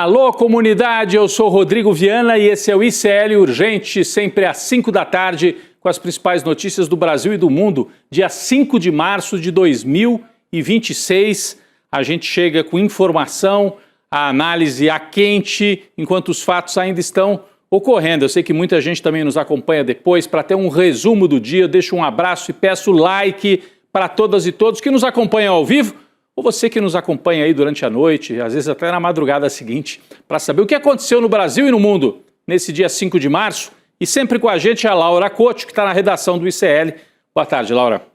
Alô, comunidade, eu sou Rodrigo Viana e esse é o ICL Urgente, sempre às 5 da tarde, com as principais notícias do Brasil e do mundo. Dia 5 de março de 2026, a gente chega com informação, a análise a quente, enquanto os fatos ainda estão ocorrendo. Eu sei que muita gente também nos acompanha depois. Para ter um resumo do dia, deixo um abraço e peço like para todas e todos que nos acompanham ao vivo, ou você que nos acompanha aí durante a noite, às vezes até na madrugada seguinte, para saber o que aconteceu no Brasil e no mundo nesse dia 5 de março. E sempre com a gente a Laura Couto, que está na redação do ICL. Boa tarde, Laura.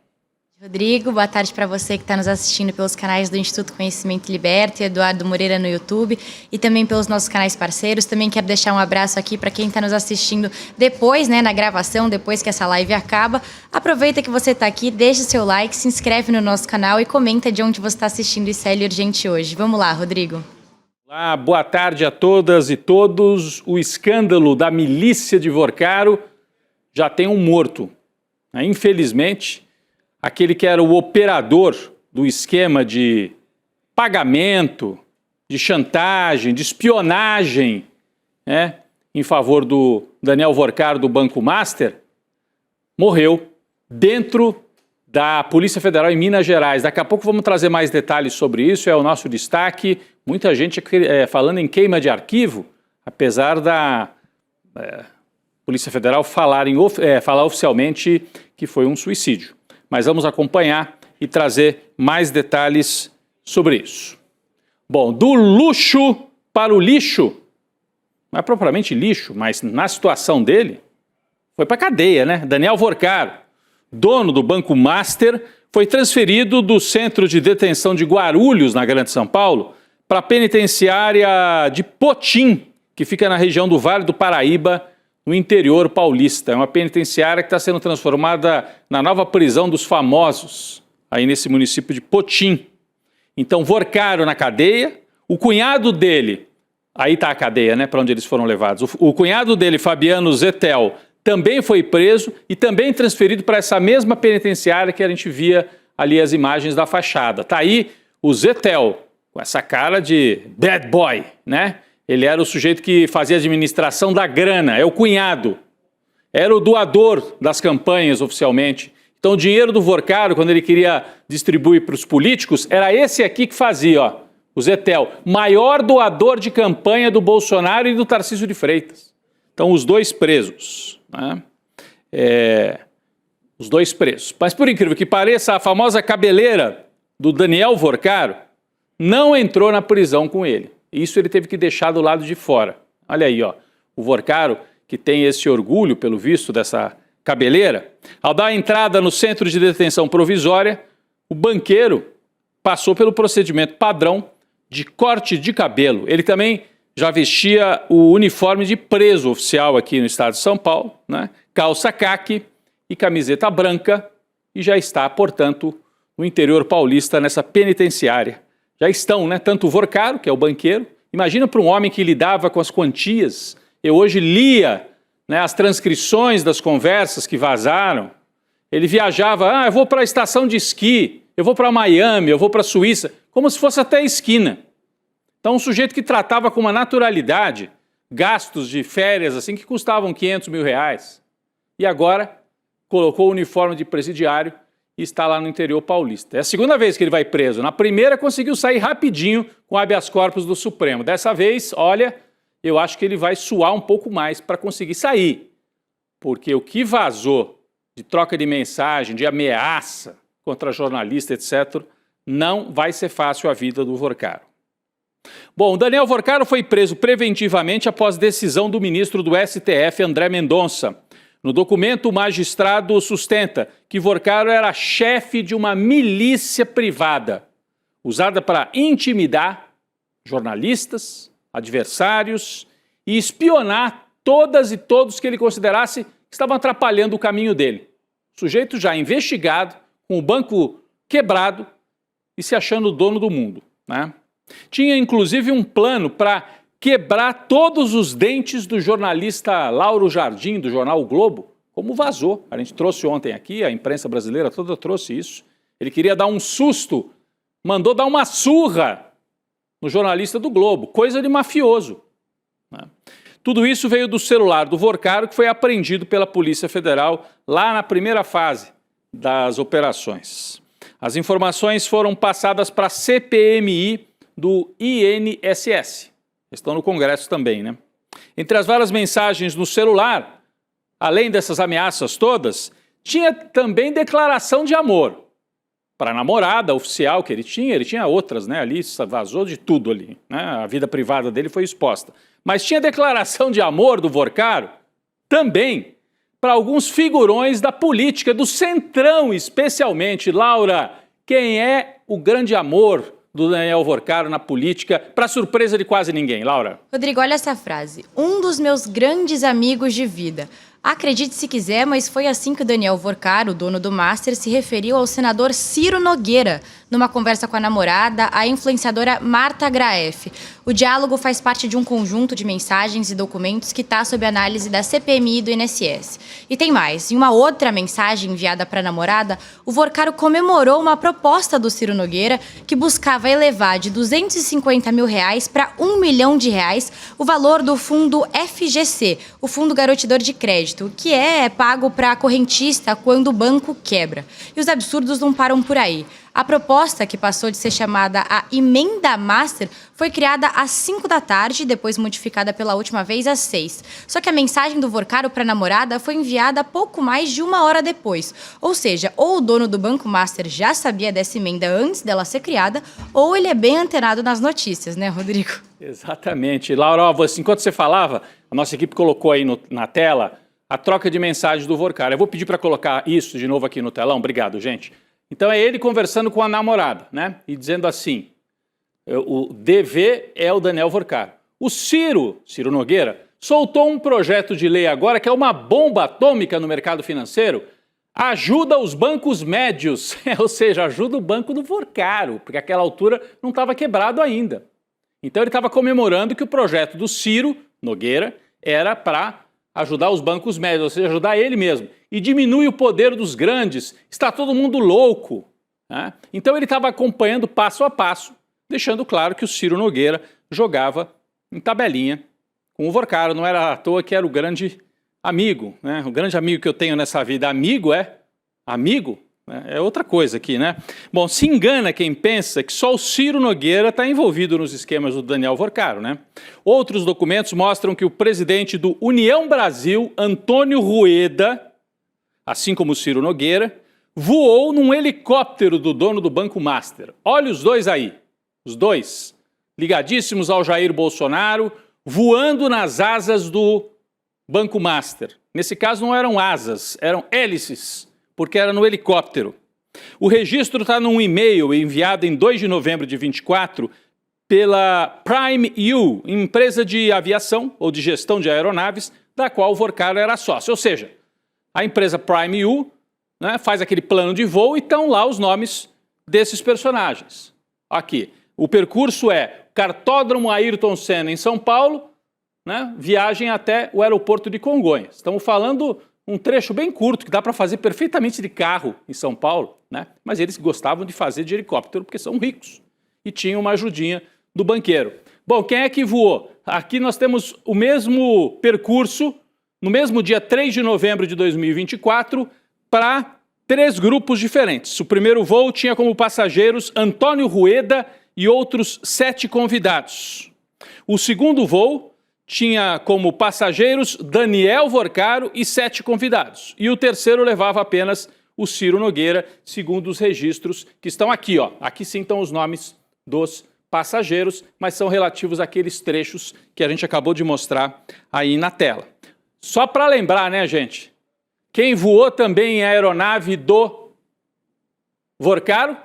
Rodrigo, boa tarde para você que está nos assistindo pelos canais do Instituto Conhecimento Liberta, Eduardo Moreira no YouTube e também pelos nossos canais parceiros. Também quero deixar um abraço aqui para quem está nos assistindo depois, na gravação, depois que essa live acaba. Aproveita que você está aqui, deixa seu like, se inscreve no nosso canal e comenta de onde você está assistindo o ICL Urgente hoje. Vamos lá, Rodrigo. Olá, boa tarde a todas e todos. O escândalo da milícia de Vorcaro já tem um morto. Infelizmente, aquele que era o operador do esquema de pagamento, de chantagem, de espionagem, em favor do Daniel Vorcaro do Banco Master, morreu dentro da Polícia Federal em Minas Gerais. Daqui a pouco vamos trazer mais detalhes sobre isso, é o nosso destaque. Muita gente falando em queima de arquivo, apesar da Polícia Federal falar oficialmente que foi um suicídio. Mas vamos acompanhar e trazer mais detalhes sobre isso. Bom, do luxo para o lixo, não é propriamente lixo, mas na situação dele, foi para a cadeia, né? Daniel Vorcaro, dono do Banco Master, foi transferido do Centro de Detenção de Guarulhos, na Grande São Paulo, para a penitenciária de Potim, que fica na região do Vale do Paraíba, no interior paulista. É uma penitenciária que está sendo transformada na nova prisão dos famosos, aí nesse município de Potim. Então, Vorcaro na cadeia, o cunhado dele, aí está a cadeia, né, para onde eles foram levados. O cunhado dele, Fabiano Zettel, também foi preso e também transferido para essa mesma penitenciária que a gente via ali as imagens da fachada. Está aí o Zettel, com essa cara de bad boy, né? Ele era o sujeito que fazia a administração da grana, é o cunhado. Era o doador das campanhas oficialmente. Então o dinheiro do Vorcaro, quando ele queria distribuir para os políticos, era esse aqui que fazia, ó, o Zettel, maior doador de campanha do Bolsonaro e do Tarcísio de Freitas. Então os dois presos, né? Os dois presos. Mas por incrível que pareça, a famosa cabeleira do Daniel Vorcaro não entrou na prisão com ele. Isso ele teve que deixar do lado de fora. Olha aí, ó, o Vorcaro, que tem esse orgulho, pelo visto, dessa cabeleira. Ao dar a entrada no centro de detenção provisória, o banqueiro passou pelo procedimento padrão de corte de cabelo. Ele também já vestia o uniforme de preso oficial aqui no estado de São Paulo, né? Calça caque e camiseta branca, e já está, portanto, no interior paulista, nessa penitenciária. Já estão, né? Tanto o Vorcaro, que é o banqueiro, imagina para um homem que lidava com as quantias. Eu hoje lia, né, as transcrições das conversas que vazaram. Ele viajava, eu vou para a estação de esqui, eu vou para Miami, eu vou para a Suíça, como se fosse até a esquina. Então um sujeito que tratava com uma naturalidade gastos de férias assim que custavam 500 mil reais. E agora colocou o uniforme de presidiário e está lá no interior paulista. É a segunda vez que ele vai preso. Na primeira conseguiu sair rapidinho com habeas corpus do Supremo. Dessa vez, olha, eu acho que ele vai suar um pouco mais para conseguir sair. Porque o que vazou de troca de mensagem, de ameaça contra jornalista, etc., não vai ser fácil a vida do Vorcaro. Bom, o Daniel Vorcaro foi preso preventivamente após decisão do ministro do STF, André Mendonça. No documento, o magistrado sustenta que Vorcaro era chefe de uma milícia privada, usada para intimidar jornalistas, adversários e espionar todas e todos que ele considerasse que estavam atrapalhando o caminho dele. O sujeito já investigado, com o banco quebrado e se achando o dono do mundo, né? Tinha inclusive um plano para quebrar todos os dentes do jornalista Lauro Jardim, do jornal O Globo, como vazou. A gente trouxe ontem aqui, a imprensa brasileira toda trouxe isso. Ele queria dar um susto, mandou dar uma surra no jornalista do Globo, coisa de mafioso, né? Tudo isso veio do celular do Vorcaro, que foi apreendido pela Polícia Federal lá na primeira fase das operações. As informações foram passadas para a CPMI do INSS. Estão no Congresso também, né? Entre as várias mensagens no celular, além dessas ameaças todas, tinha também declaração de amor para a namorada oficial que ele tinha outras, né? Ali vazou de tudo ali, né? A vida privada dele foi exposta. Mas tinha declaração de amor do Vorcaro também para alguns figurões da política, do Centrão especialmente. Laura, quem é o grande amor do Daniel Vorcaro na política, para surpresa de quase ninguém? Laura. Rodrigo, olha essa frase. Um dos meus grandes amigos de vida. Acredite se quiser, mas foi assim que o Daniel Vorcaro, dono do Master, se referiu ao senador Ciro Nogueira, numa conversa com a namorada, a influenciadora Marta Graef. O diálogo faz parte de um conjunto de mensagens e documentos que está sob análise da CPMI do INSS. E tem mais. Em uma outra mensagem enviada para a namorada, o Vorcaro comemorou uma proposta do Ciro Nogueira que buscava elevar de R$250 mil para R$1 milhão o valor do fundo FGC, o Fundo Garantidor de Crédito, que é pago para a correntista quando o banco quebra. E os absurdos não param por aí. A proposta, que passou de ser chamada a Emenda Master, foi criada às 5 da tarde, depois modificada pela última vez às 6. Só que a mensagem do Vorcaro para a namorada foi enviada pouco mais de 1 hora depois. Ou seja, ou o dono do Banco Master já sabia dessa emenda antes dela ser criada, ou ele é bem antenado nas notícias, né, Rodrigo? Exatamente. Laura, enquanto você falava, a nossa equipe colocou aí na tela a troca de mensagens do Vorcaro. Eu vou pedir para colocar isso de novo aqui no telão. Obrigado, gente. Então é ele conversando com a namorada, né? E dizendo assim, o DV é o Daniel Vorcaro. O Ciro Nogueira, soltou um projeto de lei agora que é uma bomba atômica no mercado financeiro, ajuda os bancos médios, ou seja, ajuda o banco do Vorcaro, porque àquela altura não estava quebrado ainda. Então ele estava comemorando que o projeto do Ciro Nogueira era para ajudar os bancos médios, ou seja, ajudar ele mesmo. E diminui o poder dos grandes, está todo mundo louco, né? Então ele estava acompanhando passo a passo, deixando claro que o Ciro Nogueira jogava em tabelinha com o Vorcaro. Não era à toa que era o grande amigo, né? O grande amigo que eu tenho nessa vida. Amigo é amigo? É outra coisa aqui, né? Bom, se engana quem pensa que só o Ciro Nogueira está envolvido nos esquemas do Daniel Vorcaro, né? Outros documentos mostram que o presidente do União Brasil, Antônio Rueda, assim como o Ciro Nogueira, voou num helicóptero do dono do Banco Master. Olha os dois aí, os dois, ligadíssimos ao Jair Bolsonaro, voando nas asas do Banco Master. Nesse caso não eram asas, eram hélices, porque era no helicóptero. O registro está num e-mail enviado em 2 de novembro de 24 pela Prime U, empresa de aviação ou de gestão de aeronaves, da qual o Vorcaro era sócio. Ou seja, a empresa Prime U, né, faz aquele plano de voo e estão lá os nomes desses personagens. Aqui, o percurso é Cartódromo Ayrton Senna em São Paulo, né, viagem até o aeroporto de Congonhas. Estamos falando um trecho bem curto, que dá para fazer perfeitamente de carro em São Paulo, né? Mas eles gostavam de fazer de helicóptero porque são ricos e tinham uma ajudinha do banqueiro. Bom, quem é que voou? Aqui nós temos o mesmo percurso, no mesmo dia 3 de novembro de 2024, para 3 grupos diferentes. O primeiro voo tinha como passageiros Antônio Rueda e outros 7 convidados. O segundo voo tinha como passageiros Daniel Vorcaro e 7 convidados. E o terceiro levava apenas o Ciro Nogueira, segundo os registros que estão aqui, ó. Aqui sim estão os nomes dos passageiros, mas são relativos àqueles trechos que a gente acabou de mostrar aí na tela. Só para lembrar, né, gente? Quem voou também em aeronave do Vorcaro,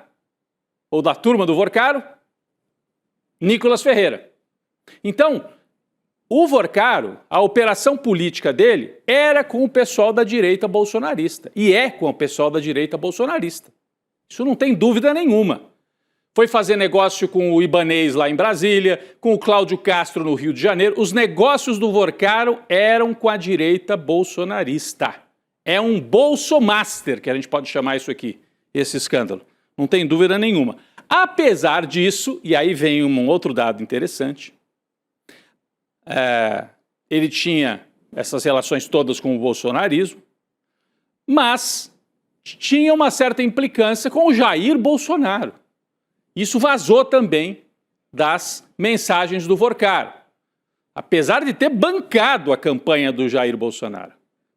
ou da turma do Vorcaro? Nicolas Ferreira. Então, o Vorcaro, a operação política dele era com o pessoal da direita bolsonarista. E é com o pessoal da direita bolsonarista. Isso não tem dúvida nenhuma. Foi fazer negócio com o Ibanez lá em Brasília, com o Cláudio Castro no Rio de Janeiro. Os negócios do Vorcaro eram com a direita bolsonarista. É um bolsomaster, que a gente pode chamar isso aqui, esse escândalo. Não tem dúvida nenhuma. Apesar disso, e aí vem um outro dado interessante, ele tinha essas relações todas com o bolsonarismo, mas tinha uma certa implicância com o Jair Bolsonaro. Isso vazou também das mensagens do Vorcaro, apesar de ter bancado a campanha do Jair Bolsonaro.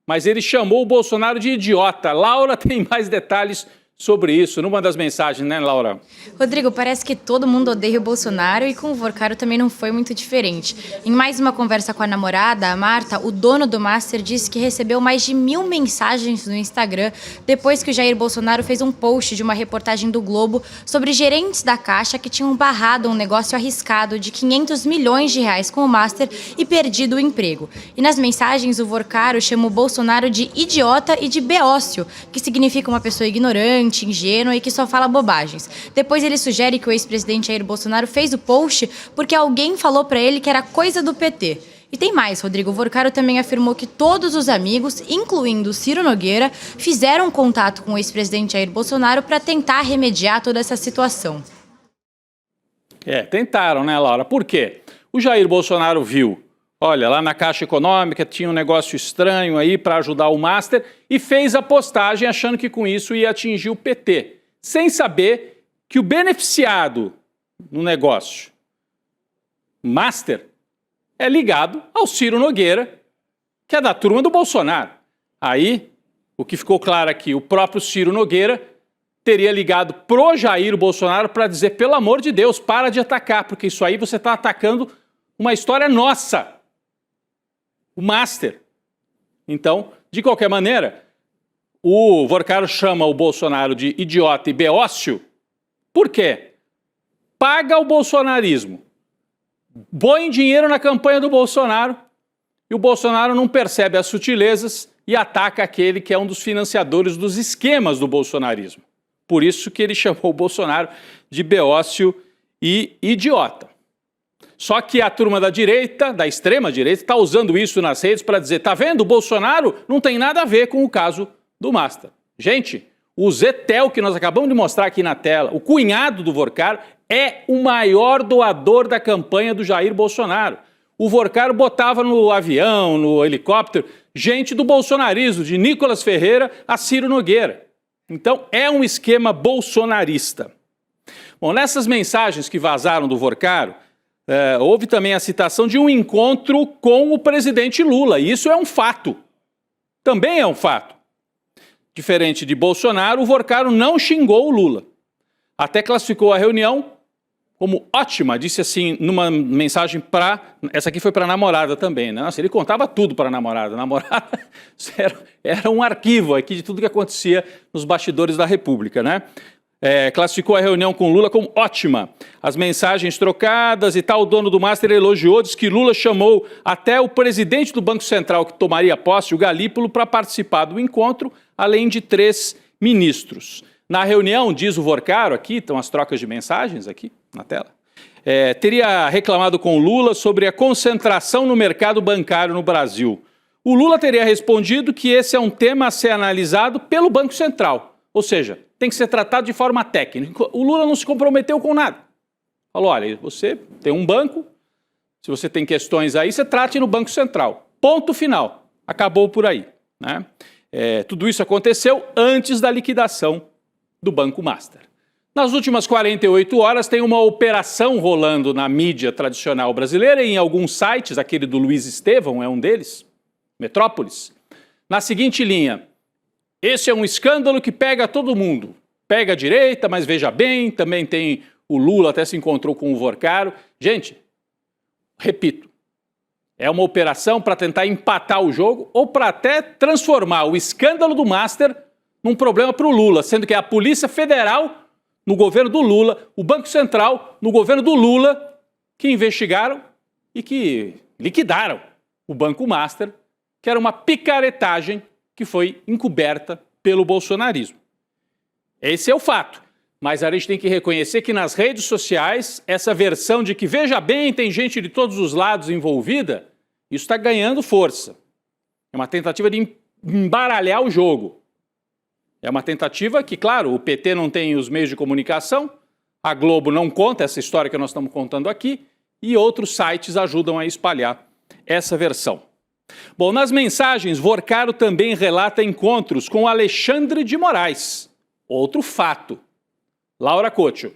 Mas ele chamou o Bolsonaro de idiota. Laura tem mais detalhes sobre isso, numa das mensagens, né, Laura? Rodrigo, parece que todo mundo odeia o Bolsonaro e com o Vorcaro também não foi muito diferente. Em mais uma conversa com a namorada, a Marta, o dono do Master disse que recebeu mais de 1000 mensagens no Instagram depois que o Jair Bolsonaro fez um post de uma reportagem do Globo sobre gerentes da Caixa que tinham barrado um negócio arriscado de 500 milhões de reais com o Master e perdido o emprego. E nas mensagens, o Vorcaro chama o Bolsonaro de idiota e de beócio, que significa uma pessoa ignorante, ingênua e que só fala bobagens. Depois ele sugere que o ex-presidente Jair Bolsonaro fez o post porque alguém falou pra ele que era coisa do PT. E tem mais, Rodrigo. O Vorcaro também afirmou que todos os amigos, incluindo Ciro Nogueira, fizeram contato com o ex-presidente Jair Bolsonaro para tentar remediar toda essa situação. Tentaram, né, Laura? Por quê? O Jair Bolsonaro viu, olha, lá na Caixa Econômica tinha um negócio estranho aí para ajudar o Master e fez a postagem achando que com isso ia atingir o PT, sem saber que o beneficiado no negócio, Master, é ligado ao Ciro Nogueira, que é da turma do Bolsonaro. Aí, o que ficou claro aqui, o próprio Ciro Nogueira teria ligado pro Jair Bolsonaro para dizer, pelo amor de Deus, para de atacar, porque isso aí você está atacando uma história nossa. O Master. Então, de qualquer maneira, o Vorcaro chama o Bolsonaro de idiota e beócio. Por quê? Paga o bolsonarismo, põe dinheiro na campanha do Bolsonaro e o Bolsonaro não percebe as sutilezas e ataca aquele que é um dos financiadores dos esquemas do bolsonarismo. Por isso que ele chamou o Bolsonaro de beócio e idiota. Só que a turma da direita, da extrema-direita, está usando isso nas redes para dizer, tá vendo, o Bolsonaro não tem nada a ver com o caso do Master. Gente, o Zetel, que nós acabamos de mostrar aqui na tela, o cunhado do Vorcaro, é o maior doador da campanha do Jair Bolsonaro. O Vorcaro botava no avião, no helicóptero, gente do bolsonarismo, de Nicolas Ferreira a Ciro Nogueira. Então, é um esquema bolsonarista. Bom, nessas mensagens que vazaram do Vorcaro, houve também a citação de um encontro com o presidente Lula, e isso é um fato. Também é um fato. Diferente de Bolsonaro, o Vorcaro não xingou o Lula. Até classificou a reunião como ótima, disse assim numa mensagem para... Essa aqui foi para a namorada também, né? Nossa, ele contava tudo para a namorada. A namorada era um arquivo aqui de tudo que acontecia nos bastidores da República, né? Classificou a reunião com Lula como ótima. As mensagens trocadas e tal, o dono do Master elogiou, diz que Lula chamou até o presidente do Banco Central, que tomaria posse, o Galípolo, para participar do encontro, além de 3 ministros. Na reunião, diz o Vorcaro, aqui estão as trocas de mensagens aqui na tela, teria reclamado com Lula sobre a concentração no mercado bancário no Brasil. O Lula teria respondido que esse é um tema a ser analisado pelo Banco Central, ou seja, tem que ser tratado de forma técnica. O Lula não se comprometeu com nada. Falou, olha, você tem um banco, se você tem questões aí, você trate no Banco Central. Ponto final. Acabou por aí, né? Tudo isso aconteceu antes da liquidação do Banco Master. Nas últimas 48 horas tem uma operação rolando na mídia tradicional brasileira e em alguns sites, aquele do Luiz Estevão é um deles, Metrópolis, na seguinte linha: esse é um escândalo que pega todo mundo. Pega a direita, mas veja bem, também tem o Lula, até se encontrou com o Vorcaro. Gente, repito, é uma operação para tentar empatar o jogo ou para até transformar o escândalo do Master num problema para o Lula, sendo que é a Polícia Federal no governo do Lula, o Banco Central no governo do Lula, que investigaram e que liquidaram o Banco Master, que era uma picaretagem que foi encoberta pelo bolsonarismo. Esse é o fato. Mas a gente tem que reconhecer que nas redes sociais, essa versão de que, veja bem, tem gente de todos os lados envolvida, isso está ganhando força. É uma tentativa de embaralhar o jogo. É uma tentativa que, claro, o PT não tem os meios de comunicação, A Globo não conta essa história que nós estamos contando aqui e outros sites ajudam a espalhar essa versão. Bom, nas mensagens, Vorcaro também relata encontros com Alexandre de Moraes. Outro fato. Laura Couto.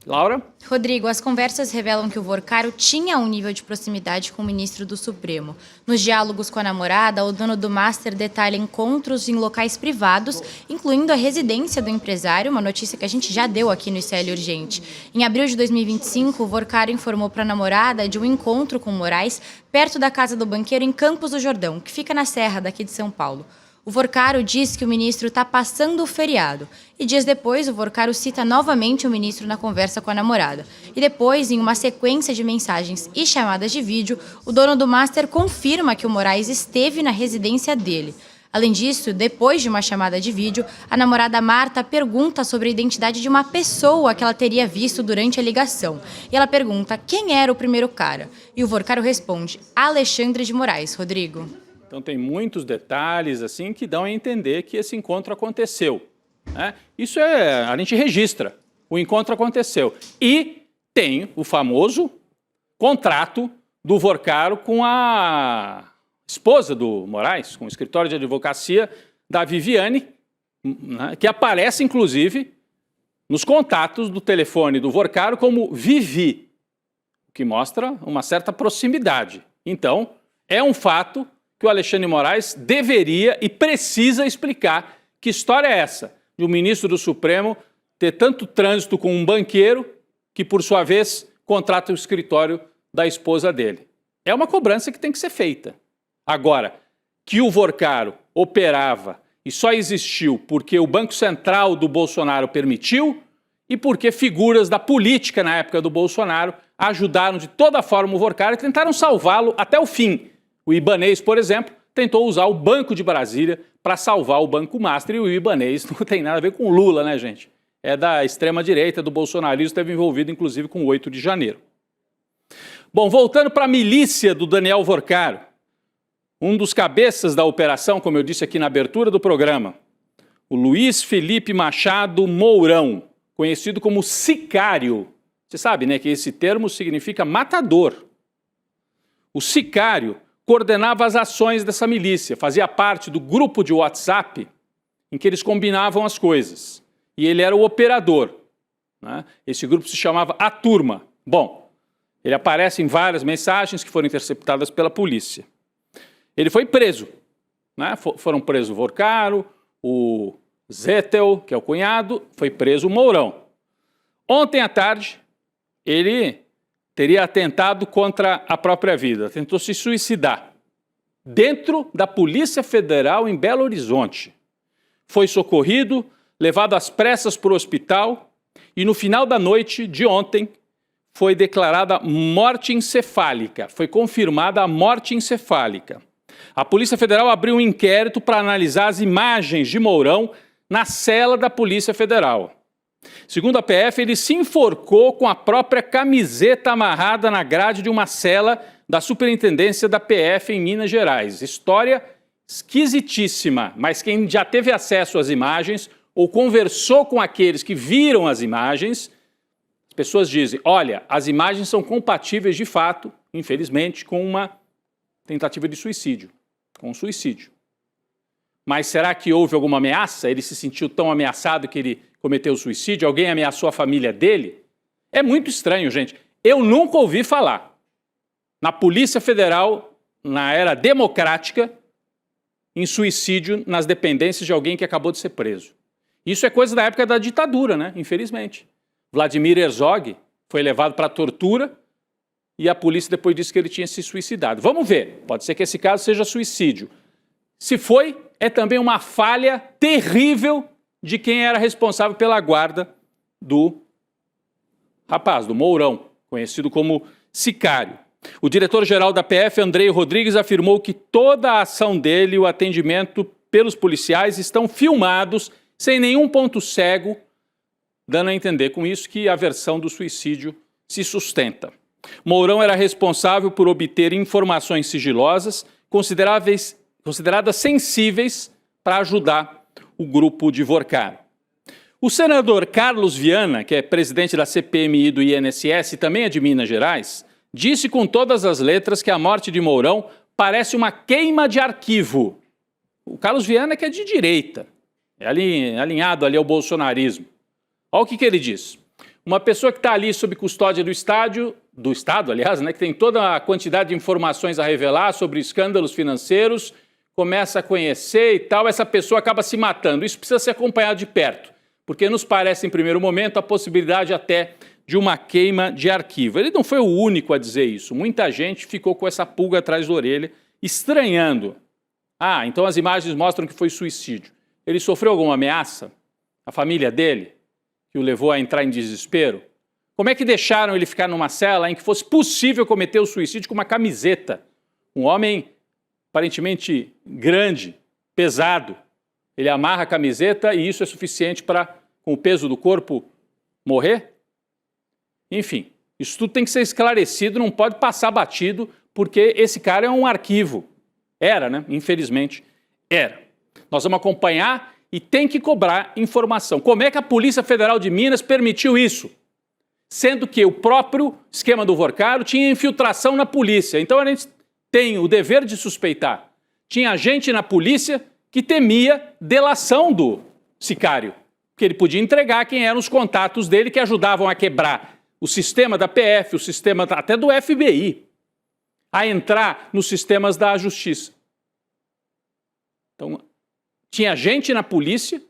Laura? Rodrigo, as conversas revelam que o Vorcaro tinha um nível de proximidade com o ministro do Supremo. Nos diálogos com a namorada, o dono do Master detalha encontros em locais privados, incluindo a residência do empresário, uma notícia que a gente já deu aqui no ICL Urgente. Em abril de 2025, o Vorcaro informou para a namorada de um encontro com Moraes perto da casa do banqueiro em Campos do Jordão, que fica na Serra daqui de São Paulo. O Vorcaro diz que o ministro está passando o feriado. E dias depois, o Vorcaro cita novamente o ministro na conversa com a namorada. E depois, em uma sequência de mensagens e chamadas de vídeo, o dono do Master confirma que o Moraes esteve na residência dele. Além disso, depois de uma chamada de vídeo, a namorada Marta pergunta sobre a identidade de uma pessoa que ela teria visto durante a ligação. E ela pergunta quem era o primeiro cara. E o Vorcaro responde: Alexandre de Moraes, Rodrigo. Então tem muitos detalhes assim que dão a entender que esse encontro aconteceu, né? Isso a gente registra, o encontro aconteceu. E tem o famoso contrato do Vorcaro com a esposa do Moraes, com o escritório de advocacia da Viviane, né, que aparece inclusive nos contatos do telefone do Vorcaro como Vivi, o que mostra uma certa proximidade. Então, é um fato que o Alexandre de Moraes deveria e precisa explicar que história é essa de um ministro do Supremo ter tanto trânsito com um banqueiro que, por sua vez, contrata o escritório da esposa dele. É uma cobrança que tem que ser feita. Agora, que o Vorcaro operava e só existiu porque o Banco Central do Bolsonaro permitiu e porque figuras da política na época do Bolsonaro ajudaram de toda forma o Vorcaro e tentaram salvá-lo até o fim. O Ibanez, por exemplo, tentou usar o Banco de Brasília para salvar o Banco Master, e o Ibanez não tem nada a ver com Lula, né, gente? É da extrema-direita, do bolsonarismo, esteve envolvido, inclusive, com o 8 de janeiro. Bom, voltando para a milícia do Daniel Vorcaro, um dos cabeças da operação, como eu disse aqui na abertura do programa, o Luiz Felipe Machado Mourão, conhecido como sicário. Você sabe, né, que esse termo significa matador. O sicário coordenava as ações dessa milícia, fazia parte do grupo de WhatsApp em que eles combinavam as coisas. E ele era o operador, né? Esse grupo se chamava A Turma. Bom, ele aparece em várias mensagens que foram interceptadas pela polícia. Ele foi preso, né? Foram presos o Vorcaro, o Zettel, que é o cunhado, foi preso o Mourão. Ontem à tarde, ele teria atentado contra a própria vida, tentou se suicidar, dentro da Polícia Federal em Belo Horizonte. Foi socorrido, levado às pressas para o hospital e no final da noite de ontem foi declarada morte encefálica, foi confirmada a morte encefálica. A Polícia Federal abriu um inquérito para analisar as imagens de Mourão na cela da Polícia Federal. Segundo a PF, ele se enforcou com a própria camiseta amarrada na grade de uma cela da Superintendência da PF em Minas Gerais. História esquisitíssima, mas quem já teve acesso às imagens ou conversou com aqueles que viram as imagens, as pessoas dizem, olha, as imagens são compatíveis de fato, infelizmente, com uma tentativa de suicídio, com um suicídio. Mas será que houve alguma ameaça? Ele se sentiu tão ameaçado que ele cometeu suicídio? Alguém ameaçou a família dele? É muito estranho, gente. Eu nunca ouvi falar na Polícia Federal, na era democrática, em suicídio nas dependências de alguém que acabou de ser preso. Isso é coisa da época da ditadura, né? Infelizmente. Vladimir Herzog foi levado para a tortura e a polícia depois disse que ele tinha se suicidado. Vamos ver. Pode ser que esse caso seja suicídio. Se foi, é também uma falha terrível de quem era responsável pela guarda do rapaz, do Mourão, conhecido como sicário. O diretor-geral da PF, Andrei Rodrigues, afirmou que toda a ação dele e o atendimento pelos policiais estão filmados, sem nenhum ponto cego, dando a entender com isso que a versão do suicídio se sustenta. Mourão era responsável por obter informações sigilosas consideradas sensíveis para ajudar o grupo de Vorcaro. O senador Carlos Viana, que é presidente da CPMI do INSS e também é de Minas Gerais, disse com todas as letras que a morte de Mourão parece uma queima de arquivo. O Carlos Viana que é de direita, é alinhado ali ao bolsonarismo. Olha o que ele diz. Uma pessoa que está ali sob custódia do Estado, aliás, né, que tem toda a quantidade de informações a revelar sobre escândalos financeiros, começa a conhecer e tal, essa pessoa acaba se matando. Isso precisa ser acompanhado de perto, porque nos parece, em primeiro momento, a possibilidade até de uma queima de arquivo. Ele não foi o único a dizer isso. Muita gente ficou com essa pulga atrás da orelha, estranhando. Ah, então as imagens mostram que foi suicídio. Ele sofreu alguma ameaça? A família dele? Que o levou a entrar em desespero? Como é que deixaram ele ficar numa cela em que fosse possível cometer o suicídio com uma camiseta? Um homem aparentemente grande, pesado. Ele amarra a camiseta e isso é suficiente para, com o peso do corpo, morrer? Enfim, isso tudo tem que ser esclarecido, não pode passar batido, porque esse cara é um arquivo. Era, né? Infelizmente, era. Nós vamos acompanhar e tem que cobrar informação. Como é que a Polícia Federal de Minas permitiu isso? Sendo que o próprio esquema do Vorcaro tinha infiltração na polícia. Então a gente tem o dever de suspeitar. Tinha gente na polícia que temia delação do sicário, porque ele podia entregar quem eram os contatos dele que ajudavam a quebrar o sistema da PF, o sistema até do FBI, a entrar nos sistemas da justiça. Então, tinha gente na polícia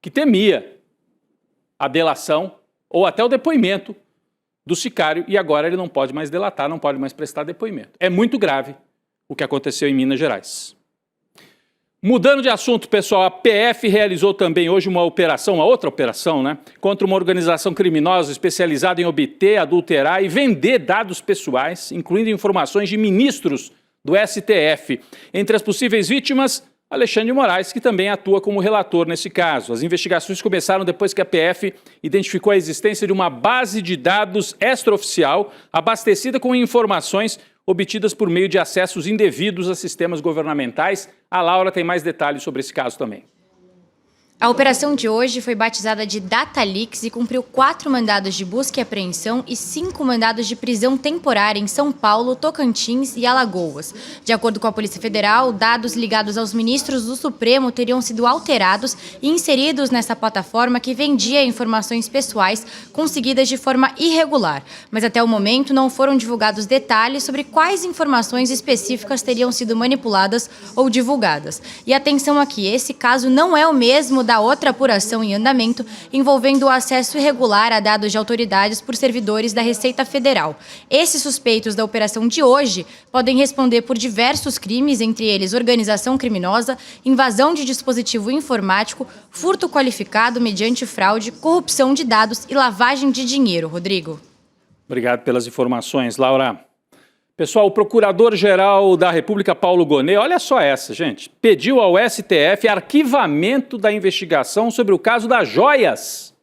que temia a delação ou até o depoimento do sicário e agora ele não pode mais delatar, não pode mais prestar depoimento. É muito grave o que aconteceu em Minas Gerais. Mudando de assunto, pessoal, a PF realizou também hoje uma outra operação, né, contra uma organização criminosa especializada em obter, adulterar e vender dados pessoais, incluindo informações de ministros do STF. Entre as possíveis vítimas, Alexandre de Moraes, que também atua como relator nesse caso. As investigações começaram depois que a PF identificou a existência de uma base de dados extraoficial abastecida com informações obtidas por meio de acessos indevidos a sistemas governamentais. A Laura tem mais detalhes sobre esse caso também. A operação de hoje foi batizada de Data Leaks e cumpriu 4 mandados de busca e apreensão e 5 mandados de prisão temporária em São Paulo, Tocantins e Alagoas. De acordo com a Polícia Federal, dados ligados aos ministros do Supremo teriam sido alterados e inseridos nessa plataforma que vendia informações pessoais conseguidas de forma irregular. Mas até o momento não foram divulgados detalhes sobre quais informações específicas teriam sido manipuladas ou divulgadas. E atenção aqui, esse caso não é o mesmo da outra apuração em andamento envolvendo o acesso irregular a dados de autoridades por servidores da Receita Federal. Esses suspeitos da operação de hoje podem responder por diversos crimes, entre eles organização criminosa, invasão de dispositivo informático, furto qualificado mediante fraude, corrupção de dados e lavagem de dinheiro. Rodrigo. Obrigado pelas informações, Laura. Pessoal, o Procurador-Geral da República, Paulo Gonet, olha só essa, gente, pediu ao STF arquivamento da investigação sobre o caso das joias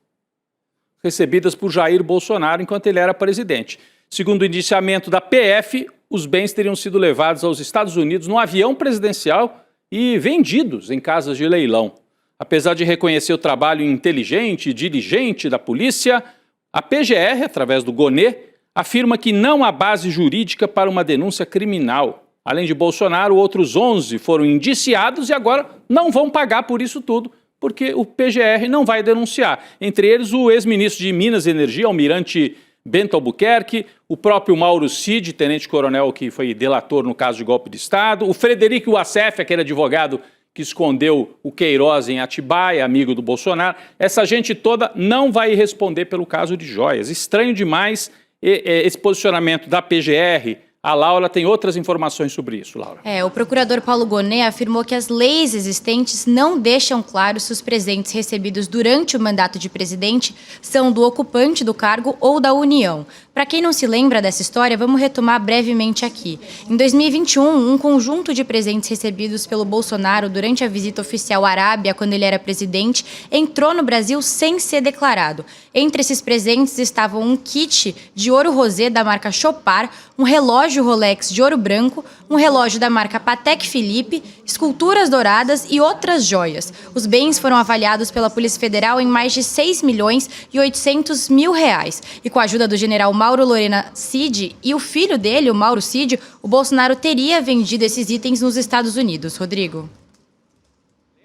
recebidas por Jair Bolsonaro enquanto ele era presidente. Segundo o indiciamento da PF, os bens teriam sido levados aos Estados Unidos no avião presidencial e vendidos em casas de leilão. Apesar de reconhecer o trabalho inteligente e diligente da polícia, a PGR, através do Gonet, afirma que não há base jurídica para uma denúncia criminal. Além de Bolsonaro, outros 11 foram indiciados e agora não vão pagar por isso tudo, porque o PGR não vai denunciar. Entre eles, o ex-ministro de Minas e Energia, almirante Bento Albuquerque, o próprio Mauro Cid, tenente-coronel que foi delator no caso de golpe de Estado, o Frederico Wassef, aquele advogado que escondeu o Queiroz em Atibaia, amigo do Bolsonaro. Essa gente toda não vai responder pelo caso de joias. Estranho demais esse posicionamento da PGR. A Laura tem outras informações sobre isso, Laura. O procurador Paulo Gonet afirmou que as leis existentes não deixam claro se os presentes recebidos durante o mandato de presidente são do ocupante do cargo ou da União. Para quem não se lembra dessa história, vamos retomar brevemente aqui. Em 2021, um conjunto de presentes recebidos pelo Bolsonaro durante a visita oficial à Arábia, quando ele era presidente, entrou no Brasil sem ser declarado. Entre esses presentes estavam um kit de ouro rosé da marca Chopard, um relógio relógio Rolex de ouro branco, um relógio da marca Patek Philippe, esculturas douradas e outras joias. Os bens foram avaliados pela Polícia Federal em mais de 6 milhões e 800 mil reais. E com a ajuda do general Mauro Lorena Cid e o filho dele, o Mauro Cid, o Bolsonaro teria vendido esses itens nos Estados Unidos. Rodrigo.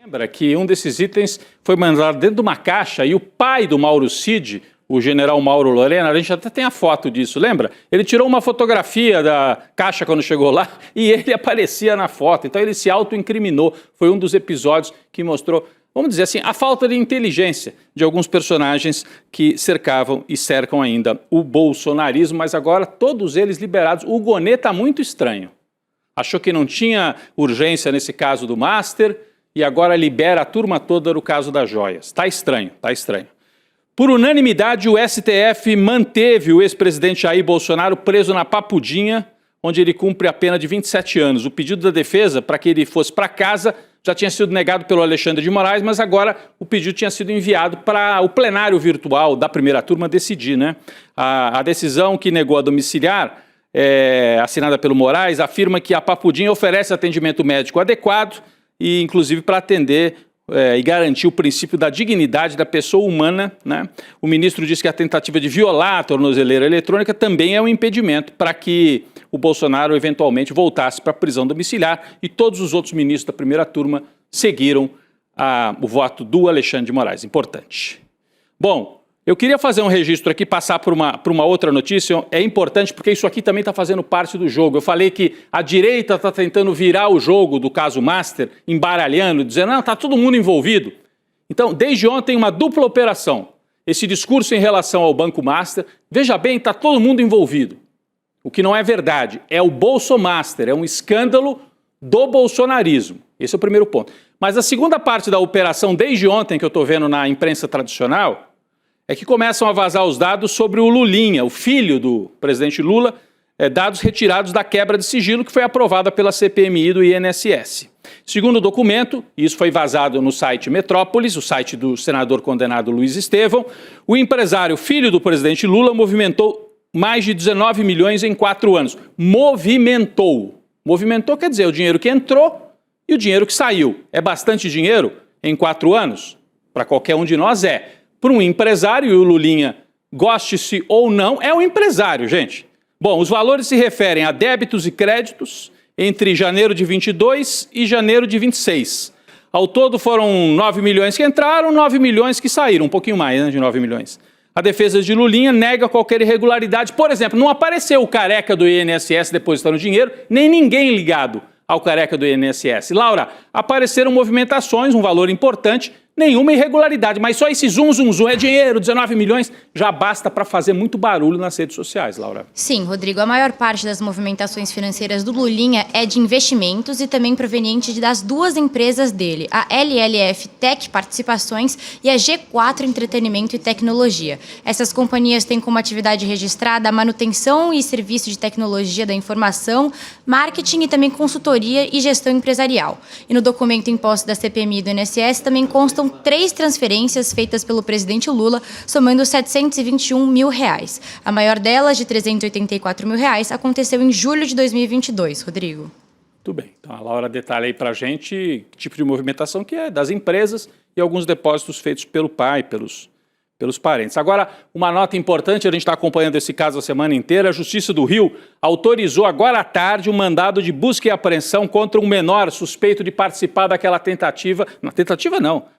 Lembra que um desses itens foi mandado dentro de uma caixa e o pai do Mauro Cid, o general Mauro Lorena, a gente até tem a foto disso, lembra? Ele tirou uma fotografia da caixa quando chegou lá e ele aparecia na foto. Então ele se autoincriminou. Foi um dos episódios que mostrou, vamos dizer assim, a falta de inteligência de alguns personagens que cercavam e cercam ainda o bolsonarismo, mas agora todos eles liberados. O Gonê está muito estranho. Achou que não tinha urgência nesse caso do Master e agora libera a turma toda no caso das joias. Está estranho, está estranho. Por unanimidade, o STF manteve o ex-presidente Jair Bolsonaro preso na Papudinha, onde ele cumpre a pena de 27 anos. O pedido da defesa para que ele fosse para casa já tinha sido negado pelo Alexandre de Moraes, mas agora o pedido tinha sido enviado para o plenário virtual da primeira turma decidir, né? A decisão que negou a domiciliar, assinada pelo Moraes, afirma que a Papudinha oferece atendimento médico adequado e, inclusive, para atender e garantir o princípio da dignidade da pessoa humana, né? O ministro disse que a tentativa de violar a tornozeleira eletrônica também é um impedimento para que o Bolsonaro eventualmente voltasse para a prisão domiciliar, e todos os outros ministros da primeira turma seguiram o voto do Alexandre de Moraes. Importante. Bom, eu queria fazer um registro aqui, passar por uma outra notícia. É importante porque isso aqui também está fazendo parte do jogo. Eu falei que a direita está tentando virar o jogo do caso Master, embaralhando, dizendo, não, está todo mundo envolvido. Então, desde ontem, uma dupla operação. Esse discurso em relação ao Banco Master, veja bem, está todo mundo envolvido. O que não é verdade, é o Bolsomaster, é um escândalo do bolsonarismo. Esse é o primeiro ponto. Mas a segunda parte da operação, desde ontem, que eu estou vendo na imprensa tradicional, é que começam a vazar os dados sobre o Lulinha, o filho do presidente Lula, dados retirados da quebra de sigilo que foi aprovada pela CPMI do INSS. Segundo o documento, e isso foi vazado no site Metrópolis, o site do senador condenado Luiz Estevão, o empresário filho do presidente Lula movimentou mais de 19 milhões em 4 anos. Movimentou. Movimentou quer dizer o dinheiro que entrou e o dinheiro que saiu. É bastante dinheiro em 4 anos? Para qualquer um de nós é. Para um empresário, e o Lulinha, goste-se ou não, é um empresário, gente. Bom, os valores se referem a débitos e créditos entre janeiro de 22 e janeiro de 26. Ao todo foram 9 milhões que entraram, 9 milhões que saíram, um pouquinho mais, né, de 9 milhões. A defesa de Lulinha nega qualquer irregularidade. Por exemplo, não apareceu o careca do INSS depositando dinheiro, nem ninguém ligado ao careca do INSS. Laura, apareceram movimentações, um valor importante, nenhuma irregularidade, mas só esse zoom, é dinheiro, 19 milhões, já basta para fazer muito barulho nas redes sociais, Laura. Sim, Rodrigo, a maior parte das movimentações financeiras do Lulinha é de investimentos e também proveniente das duas empresas dele, a LLF Tech Participações e a G4 Entretenimento e Tecnologia. Essas companhias têm como atividade registrada a manutenção e serviço de tecnologia da informação, marketing e também consultoria e gestão empresarial. E no documento imposto da CPMI do INSS também constam 3 transferências feitas pelo presidente Lula, somando 721 mil reais. A maior delas, de 384 mil reais, aconteceu em julho de 2022. Rodrigo. Muito bem. Então a Laura detalha aí para a gente que tipo de movimentação que é das empresas e alguns depósitos feitos pelo pai, pelos parentes. Agora, uma nota importante, a gente está acompanhando esse caso a semana inteira, a Justiça do Rio autorizou agora à tarde um mandado de busca e apreensão contra um menor suspeito de participar daquela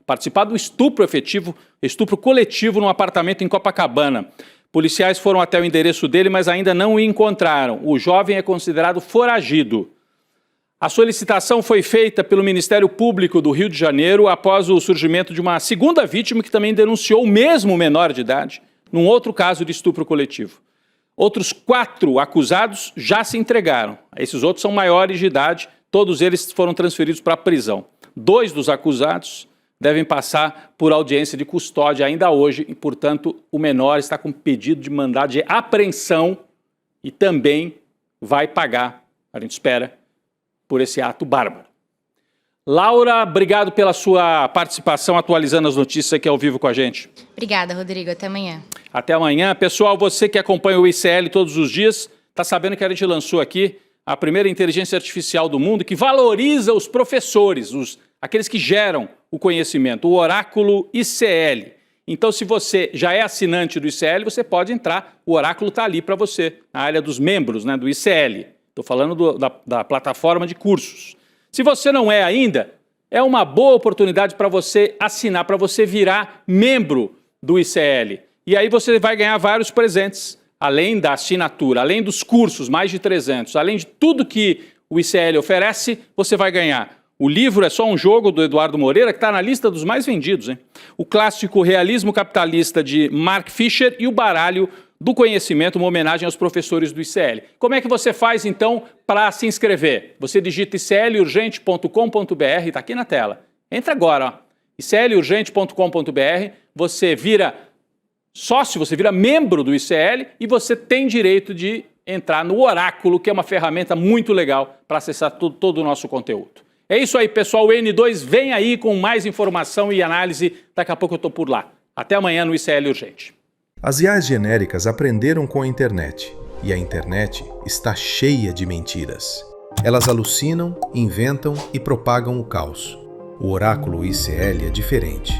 participar do estupro efetivo, estupro coletivo num apartamento em Copacabana. Policiais foram até o endereço dele, mas ainda não o encontraram. O jovem é considerado foragido. A solicitação foi feita pelo Ministério Público do Rio de Janeiro após o surgimento de uma segunda vítima que também denunciou o mesmo menor de idade num outro caso de estupro coletivo. Outros 4 acusados já se entregaram. Esses outros são maiores de idade, todos eles foram transferidos para a prisão. 2 dos acusados devem passar por audiência de custódia ainda hoje e, portanto, o menor está com pedido de mandado de apreensão e também vai pagar, a gente espera, por esse ato bárbaro. Laura, obrigado pela sua participação, atualizando as notícias aqui ao vivo com a gente. Obrigada, Rodrigo. Até amanhã. Até amanhã. Pessoal, você que acompanha o ICL todos os dias, Está sabendo que a gente lançou aqui a primeira inteligência artificial do mundo que valoriza os professores, aqueles que geram o conhecimento, o Oráculo ICL. Então, se você já é assinante do ICL, você pode entrar, o Oráculo está ali para você, na área dos membros, né, do ICL. Estou falando da plataforma de cursos. Se você não é ainda, é uma boa oportunidade para você assinar, para você virar membro do ICL. E aí você vai ganhar vários presentes, além da assinatura, além dos cursos, mais de 300, além de tudo que o ICL oferece, você vai ganhar. O livro É Só um Jogo, do Eduardo Moreira, que está na lista dos mais vendidos, hein? O clássico Realismo Capitalista, de Mark Fisher, e o Baralho do Conhecimento, uma homenagem aos professores do ICL. Como é que você faz, então, para se inscrever? Você digita iclurgente.com.br, está aqui na tela. Entra agora, ó. iclurgente.com.br, você vira sócio, você vira membro do ICL e você tem direito de entrar no Oráculo, que é uma ferramenta muito legal para acessar todo o nosso conteúdo. É isso aí, pessoal. O N2 vem aí com mais informação e análise. Daqui a pouco eu estou por lá. Até amanhã no ICL Urgente. As IAs genéricas aprenderam com a internet, e a internet está cheia de mentiras. Elas alucinam, inventam e propagam o caos. O Oráculo ICL é diferente.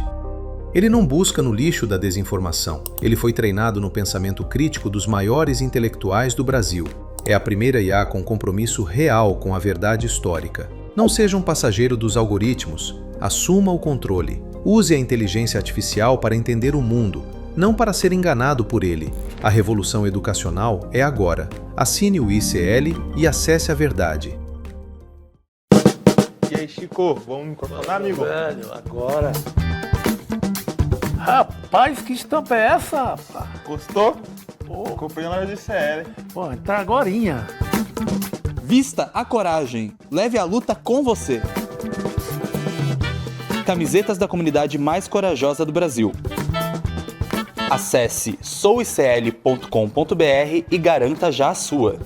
Ele não busca no lixo da desinformação. Ele foi treinado no pensamento crítico dos maiores intelectuais do Brasil. É a primeira IA com compromisso real com a verdade histórica. Não seja um passageiro dos algoritmos. Assuma o controle. Use a inteligência artificial para entender o mundo, não para ser enganado por ele. A revolução educacional é agora. Assine o ICL e acesse a verdade. E aí, Chico, vamos me contar, amigo? Velho, agora. Rapaz, que estampa é essa, rapaz? Gostou? Pô, Comprei na loja de ICL. pô, entrar agorinha. Vista a coragem. Leve a luta com você. Camisetas da comunidade mais corajosa do Brasil. Acesse souicl.com.br e garanta já a sua.